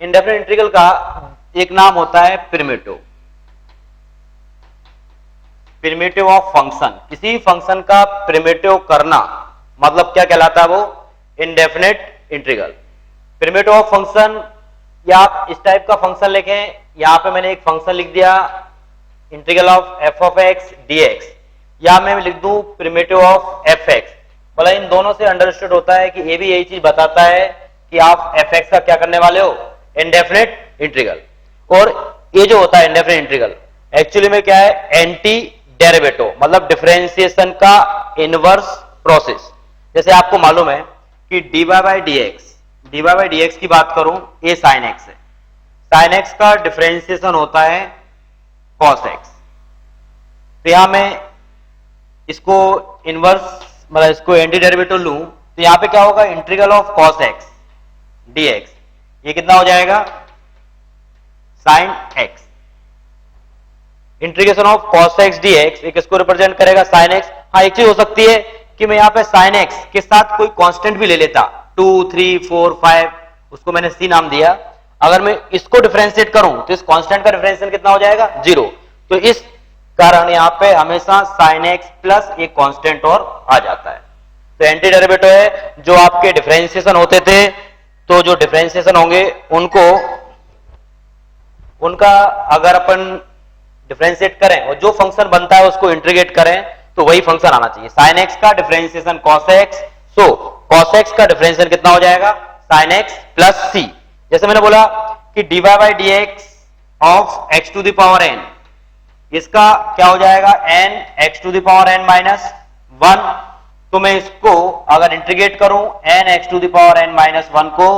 Indefinite integral का एक नाम होता है प्रिमिटिव। प्रिमिटिव ऑफ फंक्शन, किसी फंक्शन का प्रिमिटिव करना मतलब क्या कहलाता है? वो indefinite integral. Primitive of function, या आप इस टाइप का फंक्शन लिखें, यहां पे मैंने एक फंक्शन लिख दिया integral of F of x D x, या मैं लिख दूं प्रिमिटिव ऑफ एफ एक्स। बोला इन दोनों से अंडरस्टूड होता है कि ये भी यही चीज बताता है कि आप एफ एक्स का क्या करने वाले हो? Indefinite integral. और ये जो होता है इंडेफिनेट इंटीग्रल एक्चुअली में क्या है? एंटी डेरिवेटिव, मतलब डिफरेंशिएशन का इनवर्स प्रोसेस। जैसे आपको मालूम है कि dy बाई डी एक्स की बात करूं, ये साइन एक्स है, साइन एक्स का डिफरेंशिएशन होता है कॉस एक्स। तो यहां मैं इसको इनवर्स मतलब इसको एंटी डेरिवेटिव लूं तो यहां पे क्या होगा? Integral of cos x D x, ये कितना हो जाएगा? Sine x. Integration of cos x D x एक इसको रिप्रेजेंट करेगा साइन एक्स। हाँ, एक चीज हो सकती है कि मैं यहां पे साइन एक्स के साथ कोई कांस्टेंट भी ले लेता, 2 3 4 5, उसको मैंने सी नाम दिया। अगर मैं इसको डिफरेंशिएट करूं तो इस कांस्टेंट का डिफरेंशिएशन कितना हो जाएगा? 0। तो इस कारण यहां पे हमेशा साइन एक्स प्लस एक कांस्टेंट और आ जाता है। तो एंटी डेरिवेटिव है, जो आपके डिफरेंशिएशन होते थे तो जो डिफरेंशिएशन होंगे उनका अगर अपन डिफरेंशिएट करें और जो फंक्शन बनता है उसको इंटीग्रेट करें तो वही फंक्शन आना चाहिए। साइन एक्स का differentiation cos x, so cos x का डिफरेंशिएशन कितना हो जाएगा? Sine x plus C. जैसे मैंने बोला कि dy by d x of x to the power n, इसका क्या हो जाएगा? n x to the power n minus 1। तो मैं इसको अगर इंटीग्रेट करूं n x to the power n minus 1 को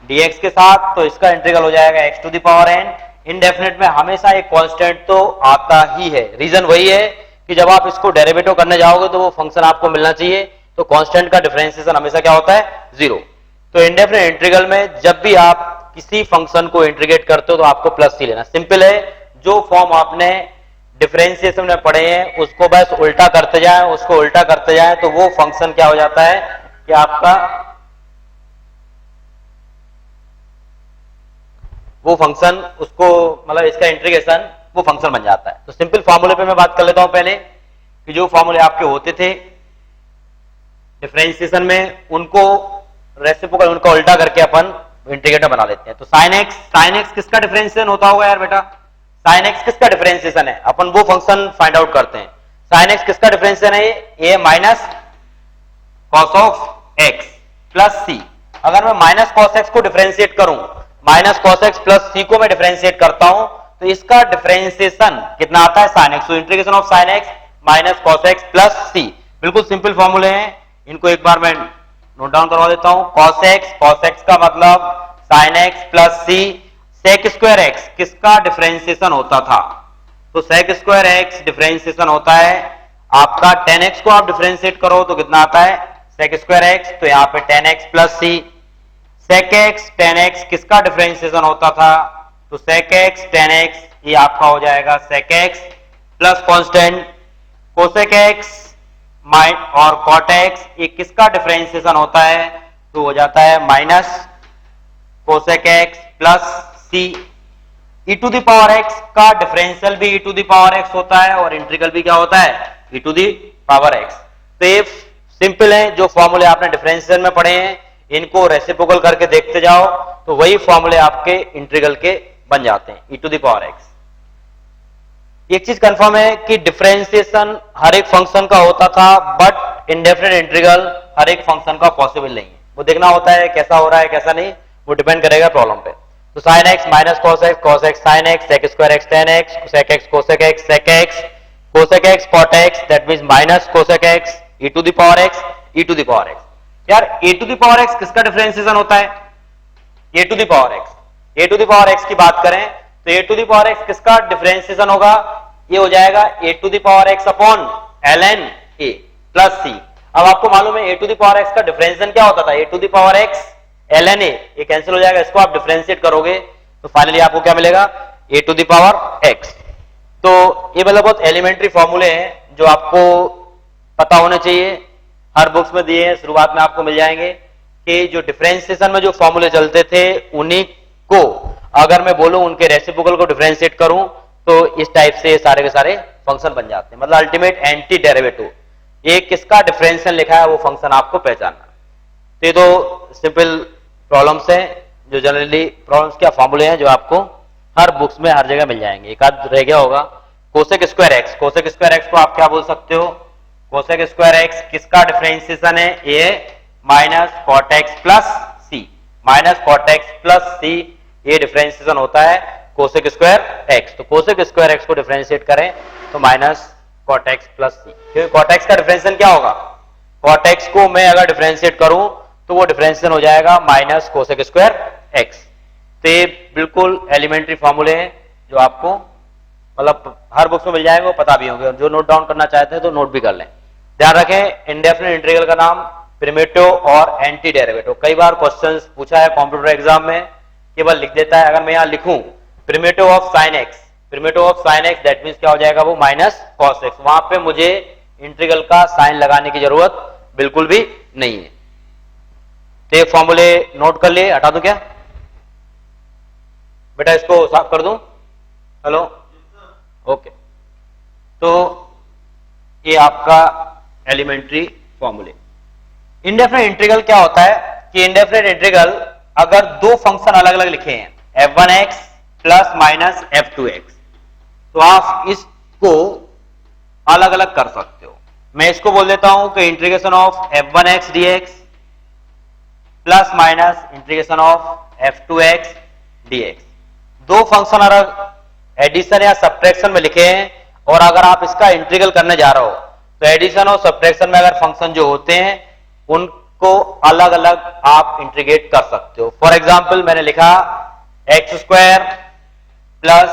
dx के साथ, तो इसका इंटीग्रल हो जाएगा x to the power n। Indefinite में हमेशा एक कांस्टेंट तो आता ही है। रीजन वही है कि जब आप इसको डेरिवेटिव करने जाओगे तो वो फंक्शन आपको मिलना चाहिए, तो कांस्टेंट का डिफरेंशिएशन हमेशा क्या होता है? 0। तो इंडेफिनेट इंटीग्रल में जब भी आप किसी फंक्शन को इंटीग्रेट करते हो तो आपको प्लस सी लेना। सिंपल है, जो फॉर्म आपने डिफरेंशिएशन में पढ़े हैं उसको बस उल्टा करते जाएं, उसको उल्टा करते जाएं, तो वो फंक्शन क्या हो जाता है कि आपका वो फंक्शन उसको मतलब इसका इंटीग्रेशन वो फंक्शन बन जाता है। तो सिंपल फॉर्मूले पे मैं बात कर लेता हूं पहले कि जो फॉर्मूले आपके होते थे डिफरेंशिएशन में उनको रेसिप्रोकल उनका उल्टा करके अपन इंटीग्रेटर बना लेते हैं। तो साइन एक्स किसका डिफरेंशिएशन होता होगा यार बेटा? साइन एक्स किसका डिफरेंशिएशन है? अपन वो फंक्शन फाइंड आउट करते हैं। साइन एक्स किसका डिफरेंशिएशन है? ये minus cos of x plus c. अगर मैं माइनस कॉस एक्स को डिफरेंशिएट करूं, minus cos x plus c को मैं डिफरेंशिएट करता हूं तो इसका डिफरेंशिएशन कितना आता है? Sine x. तो integration of sine x minus cos x plus c. बिल्कुल सिंपल फॉर्मूले हैं, इनको एक बार मैं नोट डाउन करवा देता हूं। कॉस एक्स का मतलब साइन एक्स प्लस सी। सेक स्क्वायर एक्स किसका डिफरेंशिएशन होता था? तो सेक स्क्वायर एक्स डिफरेंशिएशन होता है आपका tan x को आप डिफरेंशिएट करो तो कितना आता है? Sec square x. तो यहां पे tan x प्लस सी। सेक एक्स tan x किसका डिफरेंशिएशन होता था? तो सेक एक्स tan x ये आपका हो जाएगा sec x plus constant cosec x और कॉट एक्स, ये किसका डिफरेंशिएशन होता है? तो हो जाता है minus cosec x plus C. e to the power x का डिफरेंशियल भी e to the power x होता है और इंटीग्रल भी क्या होता है? e to the power x। तो ये सिंपल है, जो फॉर्मूले आपने डिफरेंशियल में पढ़े हैं इनको रेसिप्रोकल करके देखते जाओ तो वही फॉर्मूले आपके इंटीग्रल के बन जाते हैं, e to the power x। एक चीज कंफर्म है कि डिफरेंशिएशन हर एक फंक्शन का होता था, बट इंडेफिनिट इंटीग्रल हर एक फंक्शन का पॉसिबल नहीं है। वो देखना होता है कैसा हो रहा है कैसा नहीं, वो डिपेंड करेगा प्रॉब्लम पे। तो sine x minus cos x sine x, sec square x tan x, sec x cosec x sec x, cosec x cot x, that means minus cosec x e to the power x e to the power x। यार e to the power x किसका differentiation होता है? a to the power x। a to the power x की बात करें तो a to the power x किसका differentiation होगा? ये हो जाएगा a to the power x upon ln a plus c। अब आपको मालूम है a to the power x का डिफरेंशिएशन क्या होता था? a to the power x ln a, ये कैंसिल हो जाएगा, इसको आप डिफरेंशिएट करोगे तो फाइनली आपको क्या मिलेगा? a to the power x। तो ये मतलब बहुत एलिमेंट्री फॉर्मूले हैं जो आपको पता होने चाहिए, हर बुक्स में दिए हैं, शुरुआत में आपको मिल जाएंगे कि जो डिफरेंशिएशन में जो फॉर्मूले चलते थे उन्हीं को अगर मैं बोलूं उनके रेसिप्रोकल को डिफरेंशिएट करूं तो इस टाइप से सारे के सारे फंक्शन बन जाते हैं, मतलब अल्टीमेट एंटी डेरिवेटिव। ये किसका डिफरेंशियल लिखा है वो फंक्शन आपको पहचानना। तो ये तो सिंपल प्रॉब्लम्स हैं, जो जनरली प्रॉब्लम्स क्या फॉर्मूले हैं जो आपको हर बुक्स में हर जगह मिल जाएंगे। एक आध रह गया होगा cosec square x. Cosec square x को आप क्या बोल सकते हो? कोसेक स्क्वायर एक्स किसका डिफरेंशिएशन है? ये माइनस कॉट एक्स प्लस सी, माइनस कॉट एक्स प्लस सी ये डिफरेंशिएशन होता है कोसेक स्क्वायर एक्स। तो कोसेक स्क्वायर एक्स को डिफरेंशिएट करें तो माइनस कॉट एक्स प्लस सी, क्योंकि कॉट एक्स का डिफरेंशिएशन क्या होगा? कॉट एक्स को मैं अगर डिफरेंशिएट करूं तो वो डिफरेंशिएशन हो जाएगा माइनस कोसेक स्क्वायर एक्स। तो ये बिल्कुल एलिमेंट्री फॉर्मूले हैं जो आपको मतलब हर बुक्स में मिल जाएंगे, वो पता भी होंगे। जो नोट डाउन करना चाहते हैं तो नोट भी कर लें। ध्यान रखें इंडेफिनिट इंटीग्रल का नाम प्रिमिटिव और एंटी डेरिवेटिव। कई बार क्वेश्चंस पूछा है कंप्यूटर एग्जाम में, केवल लिख देता है। अगर मैं यहां लिखूं primitive of sine x, primitive of sine x that means क्या हो जाएगा वो माइनस कॉस एक्स। वहां पे मुझे इंटीग्रल का साइन लगाने की जरूरत बिल्कुल भी नहीं है। तो ये फॉर्मूले नोट कर लिए, हटा दूं क्या बेटा? इसको साफ कर दूं? Hello, okay. तो ये आपका एलिमेंट्री फॉर्मूले। इंडेफिनिट इंटीग्रल क्या होता है कि इंडेफिनिट इंटीग्रल अगर दो फंक्शन अलग अलग लिखे हैं f1x प्लस माइनस f2x तो आप इसको अलग अलग कर सकते हो। मैं इसको बोल देता हूं कि integration of f1x dx plus minus integration of f2x dx। दो फंक्शन अलग एडिशन या सब्ट्रैक्शन में लिखे हैं और अगर आप इसका इंटीग्रल करने जा रहे हो तो एडिशन और सब्ट्रैक्शन में अगर फंक्शन जो होते हैं उनको अलग अलग आप इंटीग्रेट कर सकते हो। फॉर एग्जांपल मैंने लिखा एक्स स्क्वायर प्लस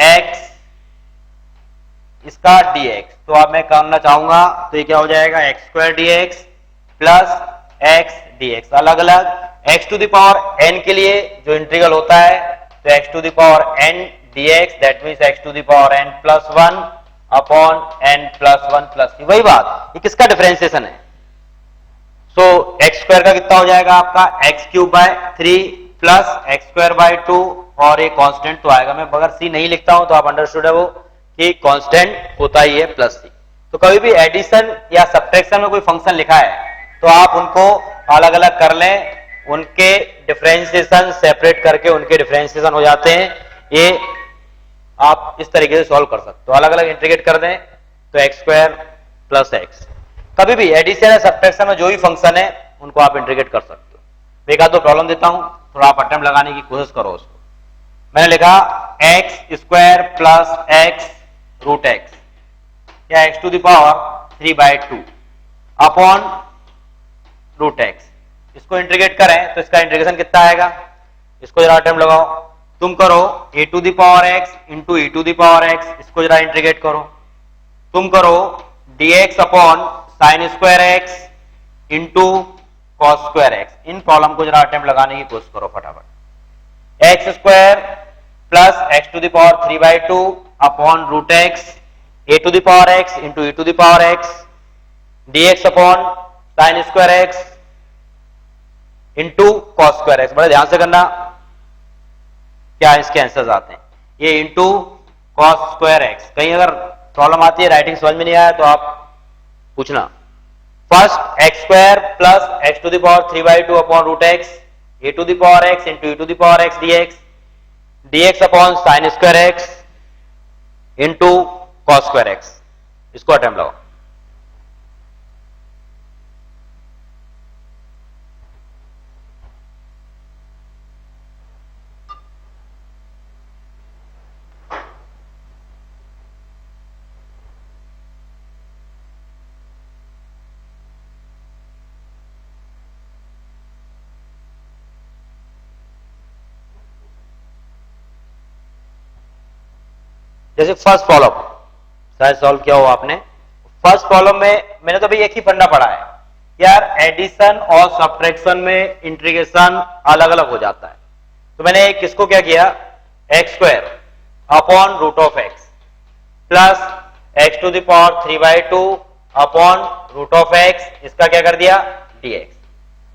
एक्स इसका dx, तो अब मैं करना चाहूंगा तो ये क्या हो जाएगा x square dx plus x dx। अलग अलग x to the power n के लिए जो इंटीग्रल होता है तो x to the power n dx that means x to the power n plus 1 upon n plus 1 plus c। वही बात, ये किसका डिफरेंशिएशन है? सो एक्स स्क्वायर का कितना हो जाएगा आपका x cube by 3 plus x square by 2 और ये कांस्टेंट तो आएगा। मैं अगर c नहीं लिखता हूं तो आप अंडरस्टूड है वो कि कांस्टेंट होता ही है प्लस c। तो कभी भी एडिशन या सब्ट्रैक्शन में कोई फंक्शन लिखा है तो आप उनको अलग अलग कर लें, उनके डिफरेंशिएशन सेपरेट करके उनके डिफरेंशिएशन हो जाते हैं। ये आप इस तरीके से सॉल्व कर सकते हो, अलग अलग इंटीग्रेट कर दें तो एक्स स्क्वायर प्लस एक्स। कभी भी एडिशन या सब्ट्रैक्शन में जो भी फंक्शन है उनको आप इंटीग्रेट कर सकते हो। मैं एक आध दो प्रॉब्लम देता हूं, थोड़ा आप अटेम्प्ट लगाने की कोशिश करो उसको। मैंने लिखा x square plus x root x या x to the power 3/2 upon root x. इसको इंटीग्रेट करें तो इसका इंटीग्रेशन कितना आएगा? इसको जरा अटेम्प्ट लगाओ। तुम करो a to the power x into e to the power x, इसको जरा इंटीग्रेट करो। तुम करो dx upon sine square x into cos square x. इन प्रॉब्लम को जरा अटेम्प्ट लगाने की कोशिश करो फटाफट। X square plus x to the power 3/2 upon root x a to the power x into e to the power x dx upon sine square x into cos square x. बड़े ध्यान से करना क्या इसके आंसर्स आते हैं। ये into cos square x. कहीं अगर प्रॉब्लम आती है राइटिंग समझ में नहीं आया तो आप पूछना। First x square plus x to the power 3/2 upon root x a to the power x into e to the power x dx upon sine square x into cos square x. इसको attempt लगाओ। जैसे first problem शायद solve किया हो आपने। First problem में मैंने तो भाई एक ही फंडा पढ़ा है यार, एडिशन और सब्ट्रैक्शन में इंटीग्रेशन अलग अलग हो जाता है। तो मैंने किसको क्या किया x square upon root of x plus x to the power 3/2 upon root of x, इसका क्या कर दिया dx।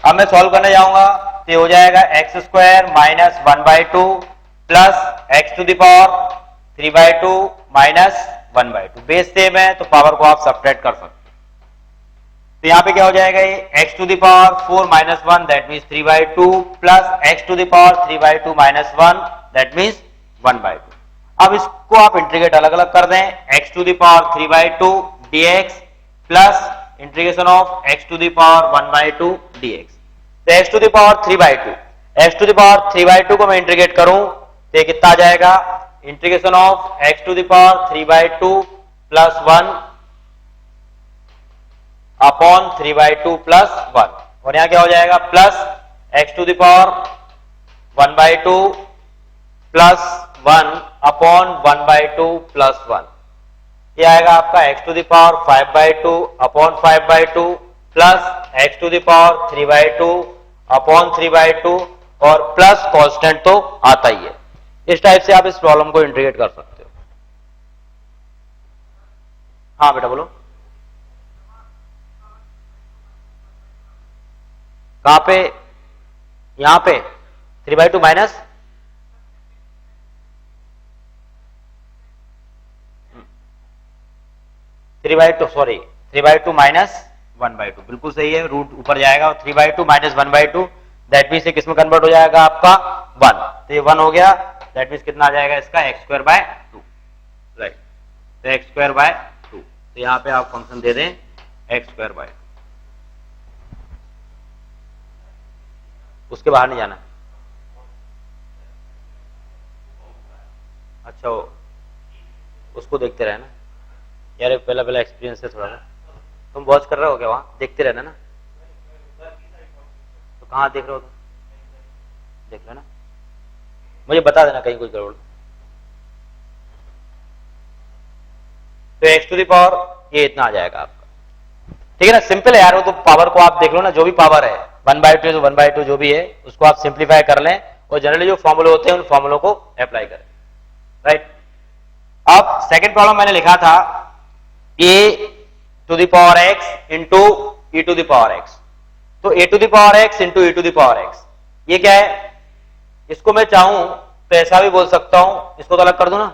अब मैं सॉल्व करने जाऊंगा तो ये हो जाएगा x square minus 1/2 plus x to the power 3/2 minus 1/2। Base same है तो पावर को आप सब्ट्रैक्ट कर सकते हो। तो यहाँ पे क्या हो जाएगा, ये x to the power 4 minus 1 that means 3/2 plus x to the power 3/2 minus 1 that means 1/2। अब इसको आप इंटीग्रेट अलग अलग कर दें, x to the power 3/2 dx plus integration of x to the power 1/2 dx। तो x to the power 3/2, x to the power 3/2 को मैं इंटीग्रेट करूं तो कितना आ जाएगा, integration of x to the power 3/2 plus 1 upon 3/2 plus 1, और यहां क्या हो जाएगा plus x to the power 1/2 plus 1 upon 1/2 plus 1, ये आएगा आपका x to the power 5/2 upon 5/2 plus x to the power 3/2 upon 3/2 और प्लस कांस्टेंट तो आता ही है। इस टाइप से आप इस प्रॉब्लम को इंटीग्रेट कर सकते हो। हाँ बेटा बोलो, कहां पे, यहां पे 3/2 माइनस 3/2 माइनस 1/2, बिल्कुल सही है, रूट ऊपर जाएगा और 3/2 माइनस 1/2 दैट मीन्स किस में कन्वर्ट हो जाएगा आपका 1, तो ये 1 हो गया, दैट मीन्स कितना आ जाएगा इसका x²/2, राइट, तो x²/2। तो यहां पे आप फंक्शन दे दें x²/2, उसके बाहर नहीं जाना। अच्छा उसको देखते रहना यार, पहला पहला एक्सपीरियंस है थोड़ा सा, तुम वॉच कर रहे हो क्या, वहां देखते रहना ना। तो कहाँ देख रहे हो तुम, देख लेना, मुझे बता देना कहीं कुछ गड़बड़। तो x टू द पावर ये इतना आ जाएगा आपका, ठीक है ना, सिंपल है यार, वो तो पावर को आप देख लो ना, जो भी पावर है 1/2 तो 1/2 जो भी है उसको आप सिंप्लीफाई कर लें और जनरली जो फॉर्मूले होते हैं उन फॉर्मूलों को अप्लाई करें, राइट। अब सेकंड प्रॉब्लम मैंने लिखा था a to the power x into e to the power x, तो a to the power x into e to the power x, ये क्या है, इसको मैं चाहूं तो ऐसा भी बोल सकता हूं, इसको तो अलग कर दूं ना,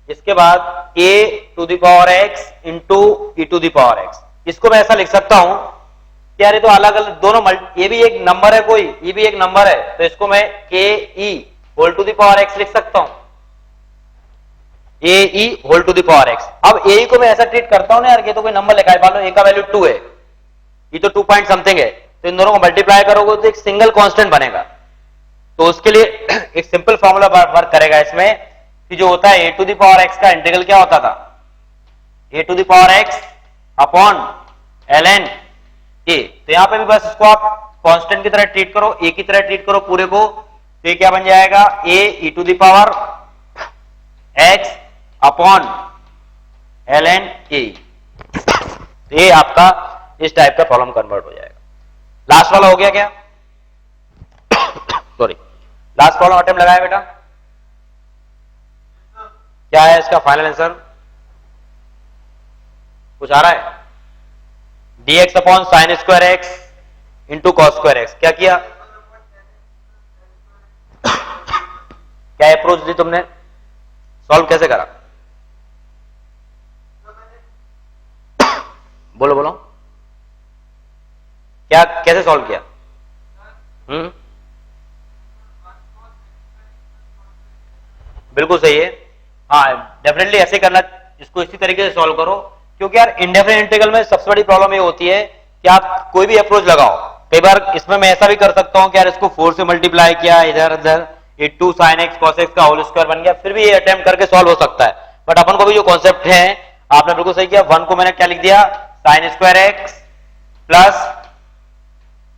इसके बाद a to the power x into e to the power x, इसको मैं ऐसा लिख सकता हूं कि यार ये तो अलग अलग दोनों ये भी एक नंबर है कोई, ये भी एक नंबर है, तो इसको मैं a e whole to the power x लिख सकता हूं, a e whole to the power x। अब a e को मैं ऐसा ट्रीट करता हूं ना यार, ये तो कोई नंबर लिखा है, मान लो a का वैल्यू 2 है, ये तो 2 पॉइंट समथिंग है, तो इन दोनों को मल्टीप्लाई करोगे तो एक सिंगल कांस्टेंट बनेगा। तो उसके लिए एक सिंपल फॉर्मूला वर्क करेगा इसमें कि जो होता है a to the power x का इंटीग्रल क्या होता था, a to the power x upon ln a, तो यहां पे भी बस इसको आप कांस्टेंट की तरह ट्रीट करो, a की तरह ट्रीट करो पूरे को, तो ये क्या बन जाएगा a e to the power x upon ln a, ये आपका इस टाइप का प्रॉब्लम कन्वर्ट हो जाएगा। लास्ट वाला हो गया क्या, सॉरी लास्ट प्रॉब्लम अटेम्प्ट लगाया बेटा, क्या है इसका फाइनल आंसर, कुछ आ रहा है, dx upon sine square x into cos square x, क्या किया, क्या अप्रोच दी तुमने, सॉल्व कैसे करा, बोलो बोलो, क्या कैसे सॉल्व किया, बिल्कुल सही है, हाँ डेफिनेटली ऐसे करना, इसको इसी तरीके से सॉल्व करो, क्योंकि यार इंडेफिनिट इंटीग्रल में सबसे बड़ी प्रॉब्लम ये होती है कि आप कोई भी अप्रोच लगाओ, कई बार इसमें मैं ऐसा भी कर सकता हूं कि यार इसको 4 से मल्टीप्लाई किया, इधर उधर ये 2 sin x cos x का होल स्क्वायर बन गया, फिर भी ये अटेम्प्ट करके सॉल्व हो सकता है, बट अपन को भी जो कॉन्सेप्ट है, आपने बिल्कुल सही किया, 1 को मैंने क्या लिख दिया, sin square x plus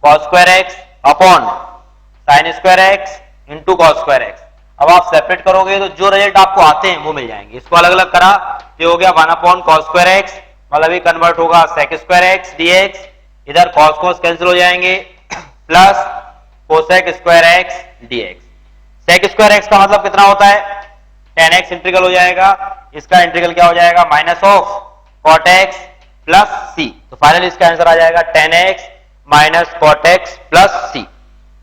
cos square x upon sin square x into cos square x. अब आप सेपरेट करोगे तो जो रिजल्ट आपको आते हैं वो मिल जाएंगे, इसको अलग अलग करा तो हो गया 1 अपॉन cos स्क्वायर एक्स, मतलब ये कन्वर्ट होगा sec स्क्वायर एक्स dx, इधर cos cos कैंसिल हो जाएंगे, plus cosec square x dx। sec square x का मतलब कितना होता है, tan x इंटीग्रल हो जाएगा, इसका इंटीग्रल क्या हो जाएगा, minus of cot x plus c. तो फाइनली इसका आंसर आ जाएगा 10x minus cot x plus c.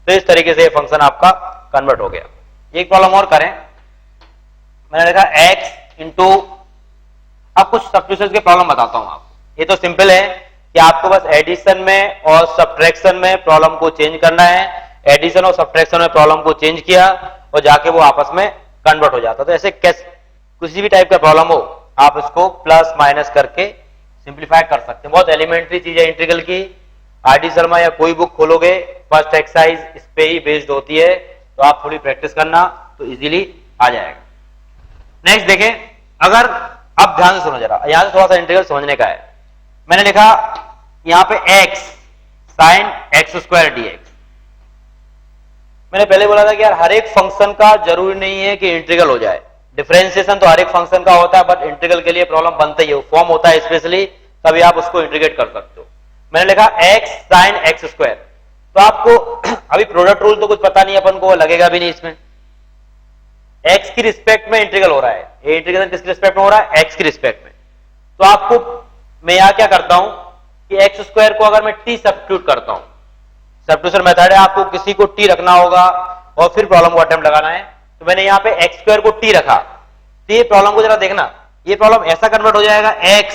तो इस तरीके से ये फंक्शन आपका कन्वर्ट हो गया। एक प्रॉब्लम और करें, मैंने लिखा x इंटू, अब कुछ सब्स्टिट्यूशन के प्रॉब्लम बताता हूं आपको। ये तो सिंपल है कि आपको बस एडिशन में और सब्ट्रैक्शन में प्रॉब्लम को चेंज करना है। एडिशन और सब्ट्रैक्शन में प्रॉब्लम को चेंज किया और जाके वो आपस में कन्वर्ट हो जाता। तो ऐसे किसी भी टाइप का प्रॉब्लम हो आप इसको प्लस माइनस करके सिंप्लीफाई कर सकते हैं। बहुत एलिमेंट्री चीज है इंटीग्रल की। आरडी शर्मा या कोई बुक खोलोगे फर्स्ट एक्सरसाइज इस पे ही बेस्ड होती है, तो आप थोड़ी प्रैक्टिस करना तो इजीली आ जाएगा। नेक्स्ट देखें, अगर अब ध्यान से सुनो जरा, यहां से थोड़ा सा इंटीग्रल समझने का है। मैंने लिखा यहां पे x sine x square dx। मैंने पहले बोला था कि यार हर एक फंक्शन का जरूरी नहीं है कि इंटीग्रल हो जाए। डिफरेंशिएशन तो हर एक फंक्शन का होता है, बट इंटीग्रल के लिए प्रॉब्लम बनता ही है, फॉर्म होता है स्पेशली, तभी आप उसको इंटीग्रेट कर सकते हो। मैंने लिखा x साइन एक्स स्क्वायर, तो आपको अभी प्रोडक्ट रूल तो कुछ पता नहीं अपन को, लगेगा भी नहीं इसमें। x की रिस्पेक्ट में इंटीग्रल हो रहा है, ये इंटीग्रेशन किसकी रिस्पेक्ट में हो रहा है? x की रिस्पेक्ट में। तो आपको मैं यहां क्या करता हूं कि एक्स स्क्वायर को अगर मैं t सब्स्टिट्यूट करता हूं, सब्स्टिट्यूशन मेथड है, आपको किसी को t रखना होगा और फिर प्रॉब्लम को अटेम्प्ट लगाना है। तो मैंने यहां पे एक्स स्क्वायर को t रखा, तो ये प्रॉब्लम को जरा देखना, ये प्रॉब्लम ऐसा कन्वर्ट हो जाएगा x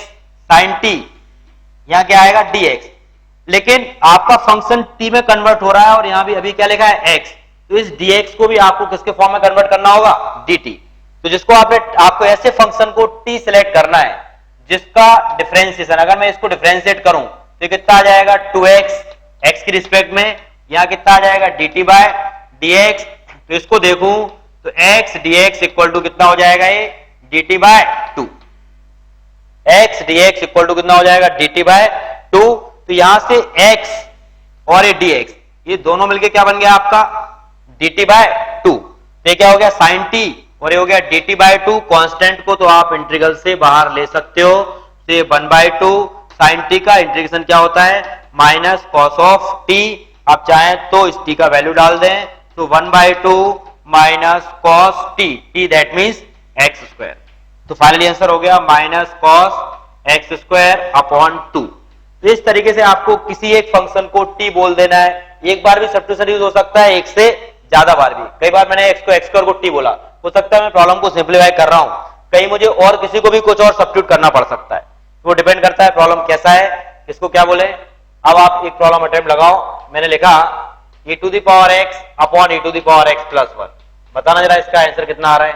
साइन t, यहां क्या आएगा dx। लेकिन आपका फंक्शन t में कन्वर्ट हो रहा है और यहां भी अभी क्या लिखा है x, तो इस dx को भी आपको किसके फॉर्म में कन्वर्ट करना होगा? dt। तो जिसको आपको ऐसे फंक्शन को t सिलेक्ट करना है जिसका डिफरेंशिएशन, अगर मैं इसको डिफरेंशिएट करूं तो कितना आ जाएगा? 2x x की रिस्पेक्ट में, यहां कितना आ जाएगा? dt by dx। तो इसको देखूं तो x dx इक्वल टू कितना हो जाएगा? ये dt by 2। x dx equal to कितना हो जाएगा? dt by 2। तो यहां से x और ये dx, ये दोनों मिलके क्या बन गया आपका? dt by 2। ये क्या हो गया? साइन t, और ये हो गया dt बाय 2। कांस्टेंट को तो आप इंटीग्रल से बाहर ले सकते हो, तो 1/2 साइन t का इंटीग्रेशन क्या होता है? Minus cos of t। आप चाहें तो इस t का वैल्यू डाल दें, तो 1/2 minus cos t, t that means x square. तो फाइनली आंसर हो गया minus cos x square upon 2। तो इस तरीके से आपको किसी एक फंक्शन को t बोल देना है। एक बार भी सब्स्टिट्यूशन यूज हो सकता है, एक से ज्यादा बार भी। कई बार मैंने x को x स्क्वायर को t बोला, हो सकता है मैं प्रॉब्लम को सिंप्लीफाई कर रहा हूं, कहीं मुझे और किसी को भी कुछ और सब्स्टिट्यूट करना पड़ सकता है। वो डिपेंड करता है प्रॉब्लम कैसा है, इसको क्या बोले। अब आप एक प्रॉब्लम अटेम्प्ट लगाओ। मैंने लिखा e to the power x upon e to the power x plus 1। बताना जरा इसका आंसर कितना आ रहा है?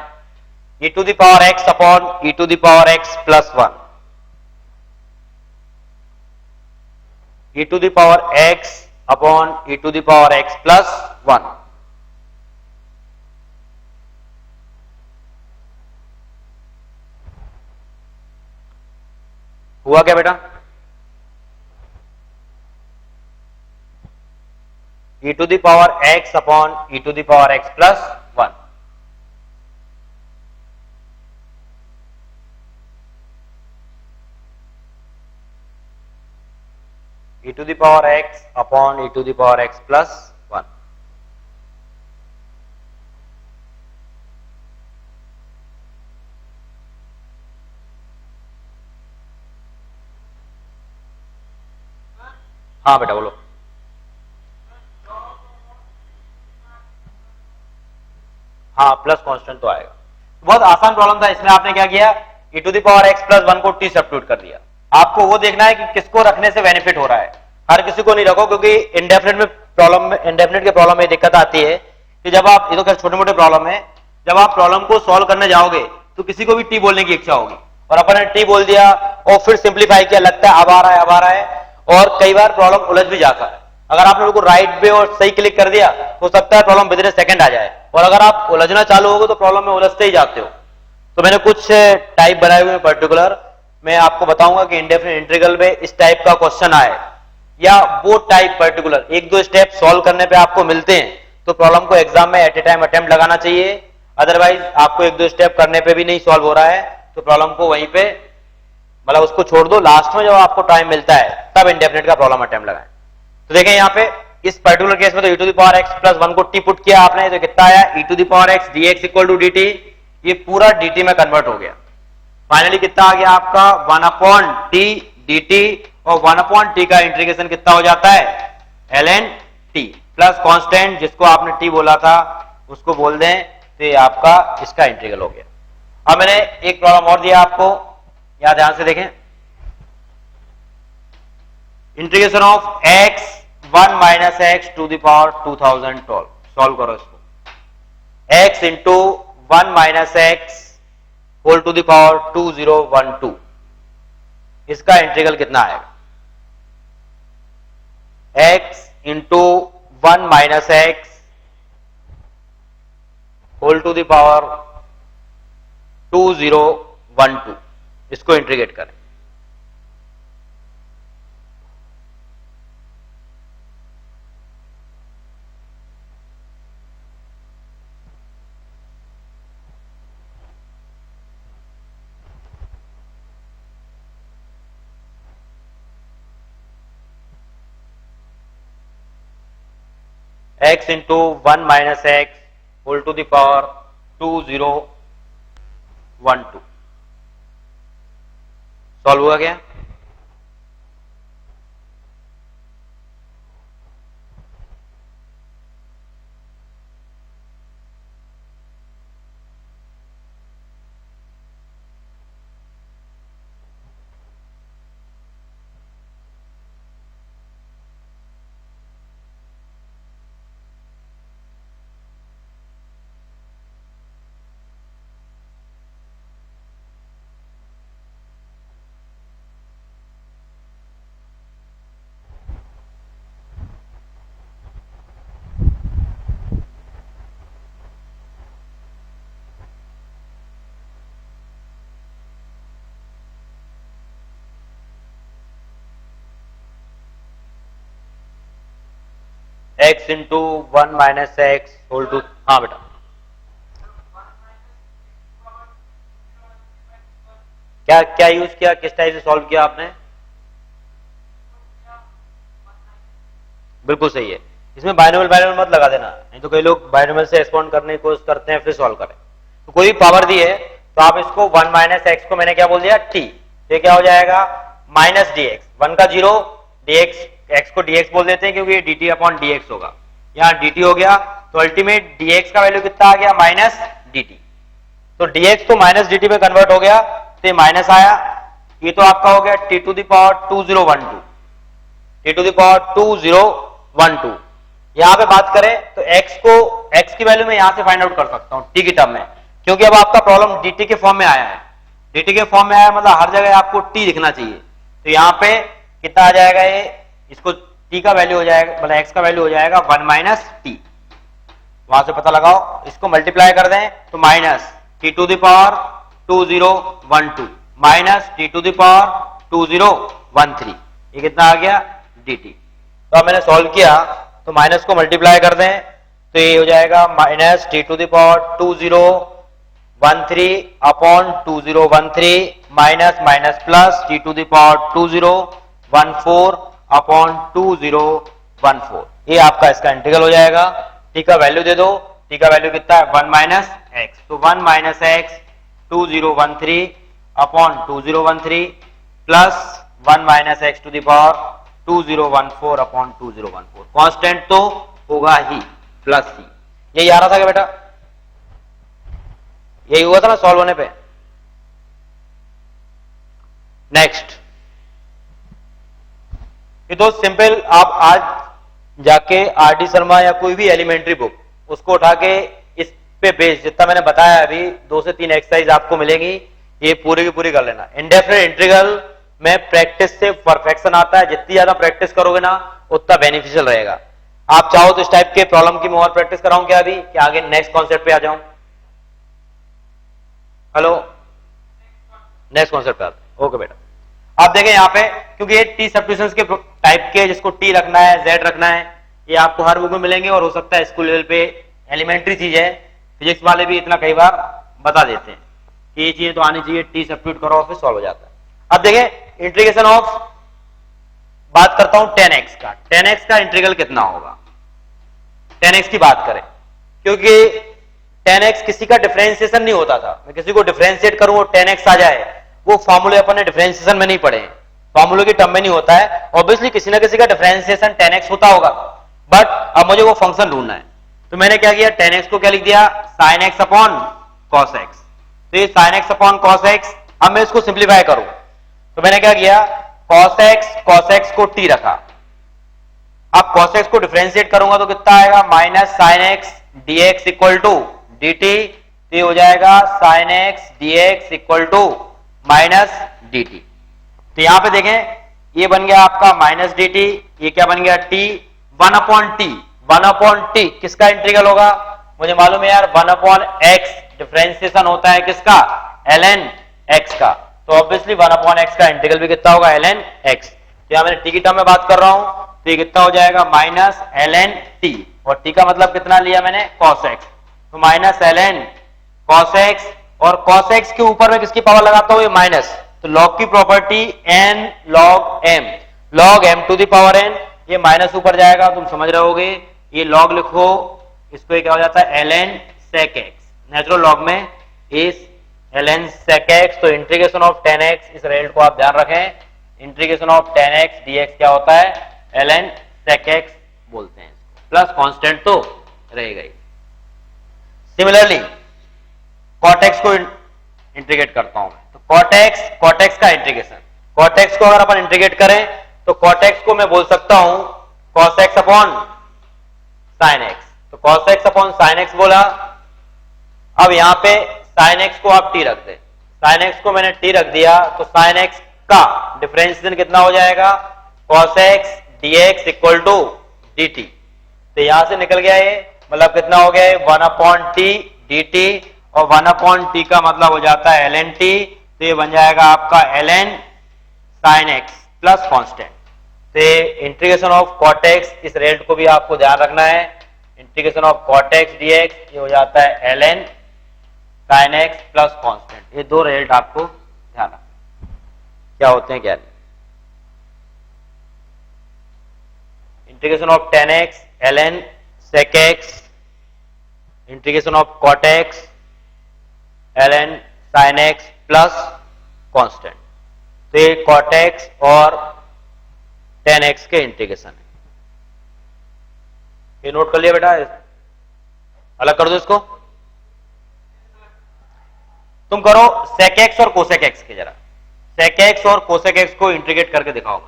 e to the power x upon e to the power x plus 1, e to the power x upon e to the power x plus 1। हुआ क्या बेटा? e to the power x upon e to the power x plus 1। e to the power x upon e to the power x plus 1। हाँ बेटा बोलो। हाँ plus constant तो आएगा। बहुत आसान प्रॉब्लम था, इसमें आपने क्या किया? e to the power x plus 1 को t सब्स्टिट्यूट कर दिया। आपको वो देखना है कि किसको रखने से बेनिफिट हो रहा है। हर किसी को नहीं रखो, क्योंकि इंडेफिनिट के प्रॉब्लम में दिक्कत आती है कि जब आप, ये तो छोटे मोटे प्रॉब्लम है, जब आप प्रॉब्लम को सॉल्व करने जाओगे तो किसी को भी टी बोलने की इच्छा होगी, और अपन ने टी बोल दिया और फिर सिंप्लीफाई किया, लगता है अब आ रहा है अब आ रहा है, और कई बार प्रॉब्लम उलझ भी जाता है। अगर आपने बिल्कुल राइट पे और सही क्लिक कर दिया तो सकता है प्रॉब्लम विद इन सेकंड आ जाए, और अगर आप उलझना चालू होगे तो प्रॉब्लम में उलझते ही जाते हो। तो मैंने कुछ टाइप बनाए हुए पर्टिकुलर, मैं आपको बताऊंगा कि इंडेफिनिट इंटीग्रल में इस टाइप का क्वेश्चन आए या वो टाइप पर्टिकुलर एक दो स्टेप सॉल्व करने पे आपको मिलते हैं, तो प्रॉब्लम को एग्जाम में एट ए टाइम अटेम्प्ट लगाना चाहिए। अदरवाइज आपको एक दो स्टेप करने पे भी नहीं सॉल्व हो रहा है तो प्रॉब्लम को वहीं पे मतलब उसको छोड़ दो, लास्ट में जब आपको टाइम मिलता है तब इंडेफिनिट का प्रॉब्लम अटेम्प्ट लगाएं। तो देखें यहाँ पे इस पर्टिकुलर केस में तो e to the power x plus 1 को t पुट किया आपने, तो कितना आया? e to the power x dx equal to dt। ये पूरा dt में कन्वर्ट हो गया। फाइनली कितना आ गया आपका? 1 अपॉन t dt और 1/t का इंटीग्रेशन कितना हो जाता है ln t प्लस कांस्टेंट जिसको आपने t बोला था उसको बोल दें तो ये आपका इसका इंटीग्रल हो गया। अब मैंने एक प्रॉब्लम और दिया आपको, यहां ध्यान से देखें। Integration of x 1 minus x to the power 2012 solve करो इसको। x into 1 minus x whole to the power 2012 इसका इंटीग्रल कितना आएगा? x into 1 minus x whole to the power 2012 इसको इंटीग्रेट करें। x into 1 minus x whole to the power 2012 solve हुआ क्या? x into 1 minus x whole to, हाँ बेटा क्या क्या यूज किया, किस टाइप से सॉल्व किया आपने? बिल्कुल सही है। इसमें बाइनोमियल बाइनोमियल मत लगा देना, नहीं तो कई लोग बाइनोमियल से एक्सपाउंड करने की कोशिश करते हैं फिर सॉल्व करें। तो कोई पावर दी है तो आप इसको 1 माइनस एक्स को मैंने क्या बोल दिया t, ये क्या हो जाएगा माइनस dx, 1 का 0 dx, x को dx बोल देते हैं क्योंकि ये dt अपॉन dx होगा, यहाँ dt हो गया तो अल्टीमेट dx का वैल्यू कितना आ गया माइनस dt। तो dx तो माइनस dt में कन्वर्ट हो गया तो ये माइनस आया, ये तो आपका हो गया t to the power 2012, t to the power 2012। यहां पे बात करें तो x की वैल्यू मैं यहां से फाइंड आउट कर सकता हूं t की टर्म में, क्योंकि अब आपका प्रॉब्लम dt के फॉर्म में आया है। dt के फॉर्म में आया मतलब हर जगह आपको t दिखना चाहिए, तो यहां पे कितना आ जाएगा, ये इसको t का वैल्यू हो जाएगा मतलब x का वैल्यू हो जाएगा 1 माइनस t, वहां से पता लगाओ, इसको मल्टीप्लाई कर दें तो minus t to the power 2012 minus t to the power 2013, ये कितना आ गया dt। तो अब मैंने सॉल्व किया तो माइनस को मल्टीप्लाई कर दें तो ये हो जाएगा minus t to the power 2013 upon 2013 minus minus plus t to the power 2014 upon 2014, ये आपका इसका इंटीग्रल हो जाएगा। t का वैल्यू दे दो, t का वैल्यू कितना है 1 माइनस एक्स, तो 1 minus x 2013 upon 2013 plus 1 minus x to the power 2014 upon 2014, constant तो होगा ही प्लस सी, यही आ रहा था क्या बेटा? यही हुआ था ना सॉल्व होने पे। नेक्स्ट, ये तो सिंपल, आप आज जाके आर.डी. शर्मा या कोई भी एलिमेंट्री बुक उसको उठा के इस पे बेस जितना मैंने बताया अभी 2 से 3 एक्सरसाइज आपको मिलेंगी, ये पूरी की पूरी कर लेना। इंडेफिनिट इंटीग्रल में प्रैक्टिस से परफेक्शन आता है, जितनी ज्यादा प्रैक्टिस करोगे ना उतना बेनिफिशियल रहेगा। आप चाहो तो इस टाइप के प्रॉब्लम की मैं और प्रैक्टिस कराऊं क्या अभी, कि आगे नेक्स्ट कॉन्सेप्ट पे आ जाऊं? हेलो, नेक्स्ट कॉन्सेप्ट पे आते। ओके बेटा, आप देखें यहाँ पे, क्योंकि ये टी सब्स्टिट्यूशंस के टाइप के जिसको टी रखना है जेड रखना है, ये आपको हर बुक में मिलेंगे और हो सकता है स्कूल लेवल पे एलिमेंट्री चीज है, फिजिक्स वाले भी इतना कई बार बता देते हैं कि ये चीज तो आनी चाहिए, टी सब्स्टिट्यूट करो फिर सॉल्व हो जाता है। अब देखें इंटीग्रेशन ऑफ, बात करता हूं 10x का, 10x का इंटीग्रल कितना होगा? 10x की बात करें, क्योंकि 10x किसी का डिफरेंशिएशन नहीं होता था, मैं किसी को डिफरेंशिएट करूं और 10x आ जाए, वो फॉर्मूले अपन ने डिफरेंशिएशन में नहीं पढ़े, फॉर्मूले की टर्म में नहीं होता है। ऑब्वियसली किसी ना किसी का डिफरेंशिएशन 10x होता होगा, बट अब मुझे वो फंक्शन ढूंढना है। तो मैंने क्या किया, 10x को क्या लिख दिया, sin x upon cos x। तो ये sin x upon cos x, अब मैं इसको सिंप्लीफाई करूं तो मैंने क्या किया, cos x को t रखा। अब cos x को डिफरेंशिएट करूंगा तो कितना आएगा, minus sin x dx equal to dt। तो ये हो जाएगा sin x dx equal to minus dt। तो यहां पे देखें, ये बन गया आपका माइनस dt, ये क्या बन गया t, 1 upon T. 1 upon T किसका इंटीग्रल होगा, मुझे मालूम है यार, 1 अपॉन x डिफरेंशिएशन होता है किसका, ln x का। तो ऑब्वियसली 1 अपॉन x का इंटीग्रल भी कितना होगा, ln x। तो यहां मैंने t की टर्म में बात कर रहा हूं, तो ये कितना हो जाएगा, माइनस ln t, और t का मतलब कितना लिया मैंने, cos x। तो माइनस ln cos x, और cos x के ऊपर में किसकी पावर लगाता हूं, ये माइनस। तो log की property n log m, log m to the power n, ये माइनस ऊपर जाएगा, तुम समझ रहे होगे, ये log लिखो, इसको ये क्या हो जाता है, ln sec x। Natural log में इस ln sec x, तो इंटीग्रेशन ऑफ 10x, इस रिजल्ट को आप ध्यान रखें, इंटीग्रेशन ऑफ 10x dx क्या होता है, ln sec x बोलते हैं, प्लस कांस्टेंट तो रहेगा ही। सिमिलरली cot x को इंटीग्रेट करता हूं, तो cot x का इंटीग्रेशन, cot x को अगर अपन इंटीग्रेट करें तो cot x को मैं बोल सकता हूं cos x upon sin x। तो cos x upon sin x बोला। अब यहां पे sin x को आप t रख दे, sin x को मैंने t रख दिया, तो sin x का डिफरेंशिएशन कितना हो जाएगा, cos x dx equal to dt। तो यहां से निकल गया ये, मतलब कितना हो गया, 1 अपॉन टी dt, और 1 अपॉन टी का मतलब हो जाता है ln t। तो ये बन जाएगा आपका ln sin x plus constant. तो इंटीग्रेशन ऑफ cot x, इस रेट को भी आपको ध्यान रखना है, integration of cot x dx ये हो जाता है ln sin x plus constant. ये दो रेट आपको ध्यान रखना क्या होते हैं, क्या नहीं। Integration of 10x ln sec x, integration of cot x ln sin x plus constant. तो ये cot x और 10x के इंटीग्रेशन है। ये नोट कर लिया बेटा, अलग कर दो इसको, तुम करो sec x और cosec x के, जरा sec x और cosec x को इंटीग्रेट करके दिखाओ।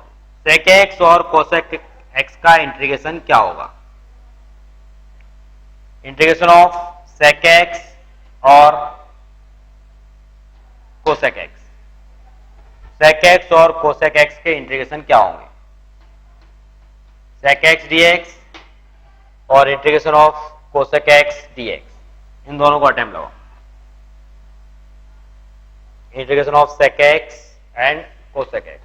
sec x और cosec x का इंटीग्रेशन क्या होगा, इंटीग्रेशन ऑफ sec x और cosec x, sec x और cosec x के इंटीग्रेशन क्या होंगे, sec x dx और integration of cosec x dx, इन दोनों को अटेम्प्ट लगाओ, integration of sec x and cosec x।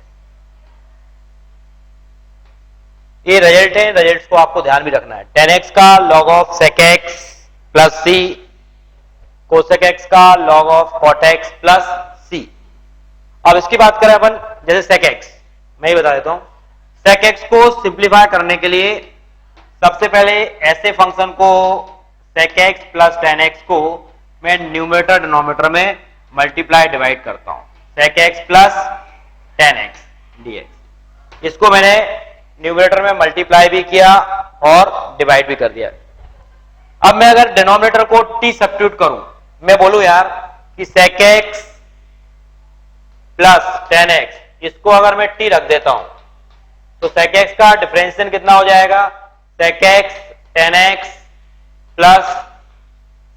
ये रिजल्ट है, रिजल्ट्स को आपको ध्यान भी रखना है। 10x का log of sec x plus c, cosec x का log of cot x plus c। अब इसकी बात करें अपन, जैसे sec x, मैं ही बता देता हूं, sec x को सिंप्लीफाई करने के लिए सबसे पहले ऐसे फंक्शन को sec x प्लस 10x को मैं न्यूमरेटर डिनोमिनेटर में मल्टीप्लाई डिवाइड करता हूं, sec x plus 10x dx। इसको मैंने न्यूमरेटर में मल्टीप्लाई भी किया और डिवाइड भी कर दिया। अब मैं अगर डिनोमिनेटर को t सब्स्टिट्यूट करूं, मैं बोलूं यार कि sec x प्लस 10x, इसको अगर मैं t रख देता हूं तो sec x का डिफरेंशिएशन कितना हो जाएगा, sec x 10x plus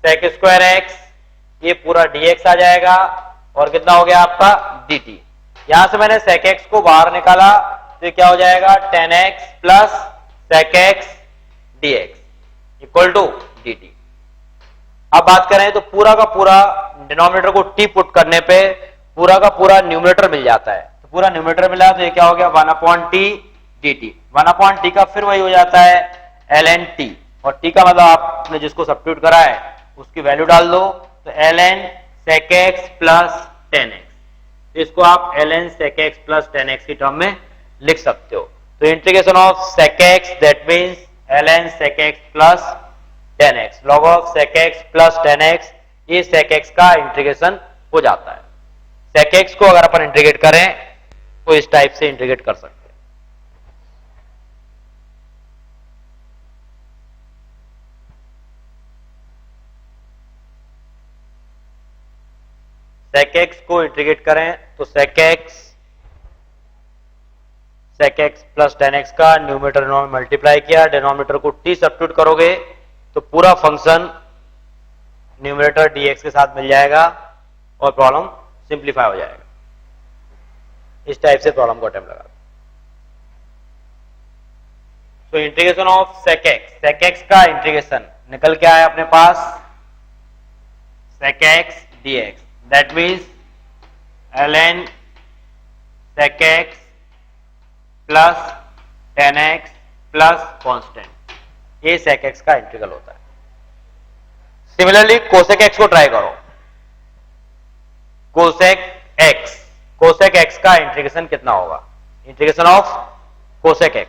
sec square x, ये पूरा dx आ जाएगा, और कितना हो गया आपका dt। यहां से मैंने sec x को बाहर निकाला, तो क्या हो जाएगा 10x plus sec x dx equal to dt। अब बात करें तो पूरा का पूरा डिनोमिनेटर को t पुट करने पे पूरा का पूरा न्यूमरेटर मिल जाता है। तो पूरा न्यूमरेटर मिला तो ये क्या हो गया 1 upon T dt। 1 upon T का फिर वही हो जाता है ln t, और t का मतलब आपने जिसको सब्स्टिट्यूट करा है उसकी वैल्यू डाल दो, तो ln sec x plus 10x, तो इसको आप ln sec x plus 10x की टर्म में लिख सकते हो। तो integration of sec x that means ln sec x plus 10x, log of sec x plus 10x, ये sec x का इंटीग्रेशन हो जाता है। sec x को अगर अपन इंटीग्रेट करें इसको इस टाइप से इंटीग्रेट कर सकते हैं। sec x को इंटीग्रेट करें तो sec x plus tan x का न्यूमरेटर में मल्टीप्लाई किया, डिनोमिनेटर को t सब्स्टिट्यूट करोगे तो पूरा फंक्शन न्यूमरेटर dx के साथ मिल जाएगा और प्रॉब्लम सिंप्लीफाई हो जाएगा। इस टाइप से प्रॉब्लम को अटेम्प्ट लगा। तो इंटीग्रेशन ऑफ sec x का इंटीग्रेशन निकल के आया अपने पास sec x dx, that means ln sec x plus tan x plus constant, ये sec x का इंटीग्रल होता है। सिमिलरली cosec x को ट्राई करो। cosec x का इंटीग्रेशन कितना होगा? Integration of cosec x